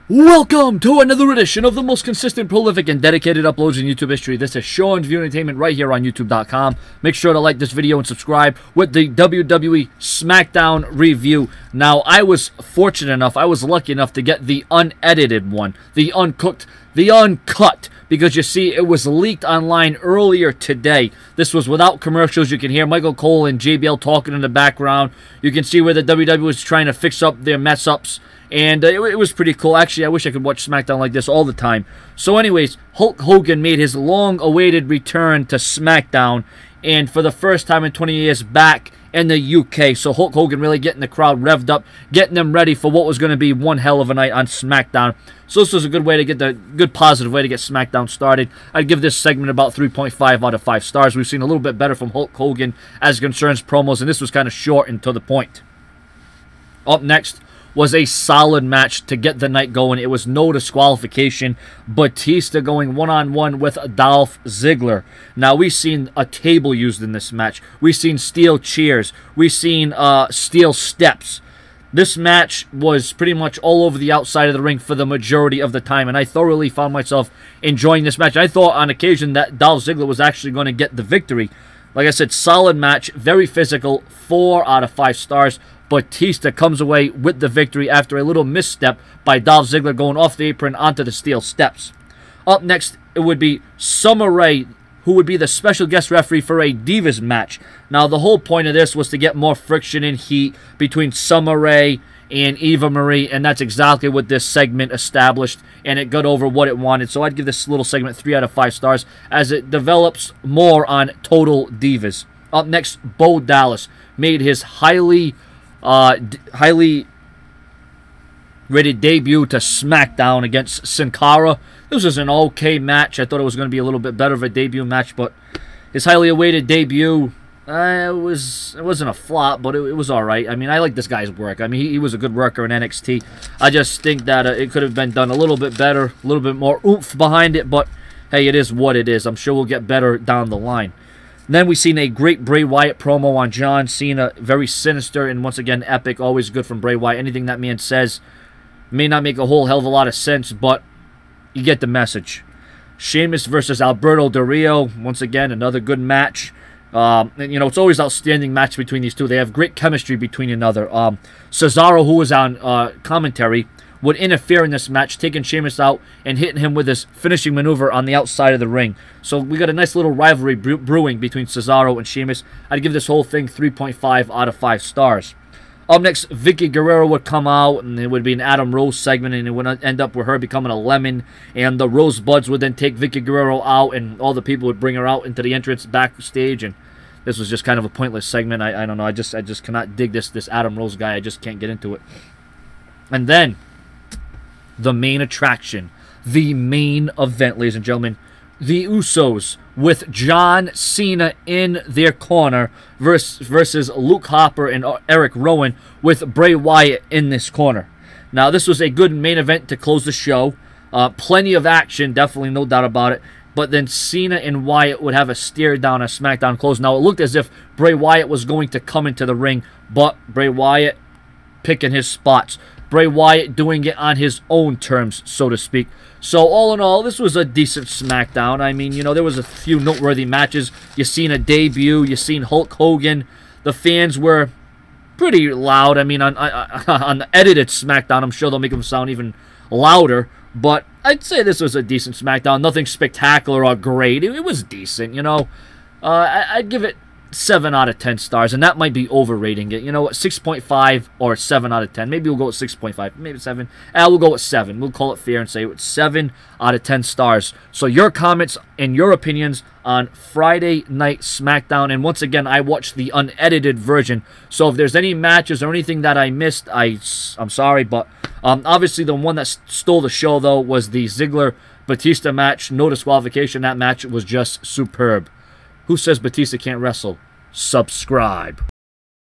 Welcome to another edition of the most consistent, prolific, and dedicated uploads in YouTube history. This is Sean's View Entertainment right here on YouTube.com. Make sure to like this video and subscribe with the WWE Smackdown review. Now, I was fortunate enough, I was lucky enough to get the unedited one, the uncooked, the uncut, because you see, it was leaked online earlier today. This was without commercials. You can hear Michael Cole and JBL talking in the background. You can see where the WWE was trying to fix up their mess-ups. And it was pretty cool. Actually, I wish I could watch SmackDown like this all the time. So anyways, Hulk Hogan made his long-awaited return to SmackDown. And for the first time in 20 years back in the UK. So Hulk Hogan really getting the crowd revved up, getting them ready for what was going to be one hell of a night on SmackDown. So this was a good way to get positive way to get SmackDown started. I'd give this segment about 3.5 out of 5 stars. We've seen a little bit better from Hulk Hogan as concerns promos. And this was kind of short and to the point. Up next was a solid match to get the night going. It was no disqualification. Batista going one-on-one with Dolph Ziggler. Now, we've seen a table used in this match. We've seen steel chairs. We've seen steel steps. This match was pretty much all over the outside of the ring for the majority of the time, and I thoroughly found myself enjoying this match. I thought on occasion that Dolph Ziggler was actually going to get the victory. Like I said, solid match, very physical, 4 out of 5 stars. Batista comes away with the victory after a little misstep by Dolph Ziggler going off the apron onto the steel steps. Up next, it would be Summer Rae, who would be the special guest referee for a Divas match. Now, the whole point of this was to get more friction and heat between Summer Rae and Eva Marie, and that's exactly what this segment established, and it got over what it wanted. So I'd give this little segment 3 out of 5 stars as it develops more on Total Divas. Up next, Bo Dallas made his highly rated debut to SmackDown against Sin Cara. This was an okay match. I thought it was going to be a little bit better of a debut match, but his highly awaited debut, it wasn't a flop, but it was all right. I mean, I like this guy's work. I mean, he was a good worker in NXT. I just think that it could have been done a little bit better, a little bit more oomph behind it, but hey, it is what it is. I'm sure we'll get better down the line. Then we seen a great Bray Wyatt promo on John Cena. Very sinister and once again epic. Always good from Bray Wyatt. Anything that man says may not make a whole hell of a lot of sense, but you get the message. Sheamus versus Alberto Del Rio. Once again, another good match. And, you know, it's always outstanding match between these two. They have great chemistry between each other. Cesaro, who was on commentary, would interfere in this match, taking Sheamus out and hitting him with his finishing maneuver on the outside of the ring. So we got a nice little rivalry brewing between Cesaro and Sheamus. I'd give this whole thing 3.5 out of 5 stars. Up next, Vicky Guerrero would come out, and it would be an Adam Rose segment, and it would end up with her becoming a lemon, and the Rosebuds would then take Vicky Guerrero out, and all the people would bring her out into the entrance backstage, and this was just kind of a pointless segment. I don't know. I just cannot dig this Adam Rose guy. I just can't get into it. And then the main attraction, the main event, ladies and gentlemen, the Usos with John Cena in their corner versus Luke Harper and Eric Rowan with Bray Wyatt in this corner. Now, this was a good main event to close the show. Plenty of action, definitely, no doubt about it. But then Cena and Wyatt would have a stare down as SmackDown closed. Now, it looked as if Bray Wyatt was going to come into the ring, but Bray Wyatt picking his spots. Bray Wyatt doing it on his own terms, so to speak. So, all in all, this was a decent SmackDown. I mean, you know, there was a few noteworthy matches. You seen a debut. You seen Hulk Hogan. The fans were pretty loud. I mean, on the edited SmackDown, I'm sure they'll make them sound even louder. But I'd say this was a decent SmackDown. Nothing spectacular or great. It was decent, you know. I'd give it 7 out of 10 stars, and that might be overrating it. You know what, 6.5 or 7 out of 10. Maybe we'll go with 6.5, maybe 7. We'll go with 7. We'll call it fair and say it's 7 out of 10 stars. So your comments and your opinions on Friday Night SmackDown. And once again, I watched the unedited version. So if there's any matches or anything that I missed, I'm sorry. But obviously the one that stole the show, though, was the Ziggler-Batista match. No disqualification. That match was just superb. Who says Batista can't wrestle? Subscribe.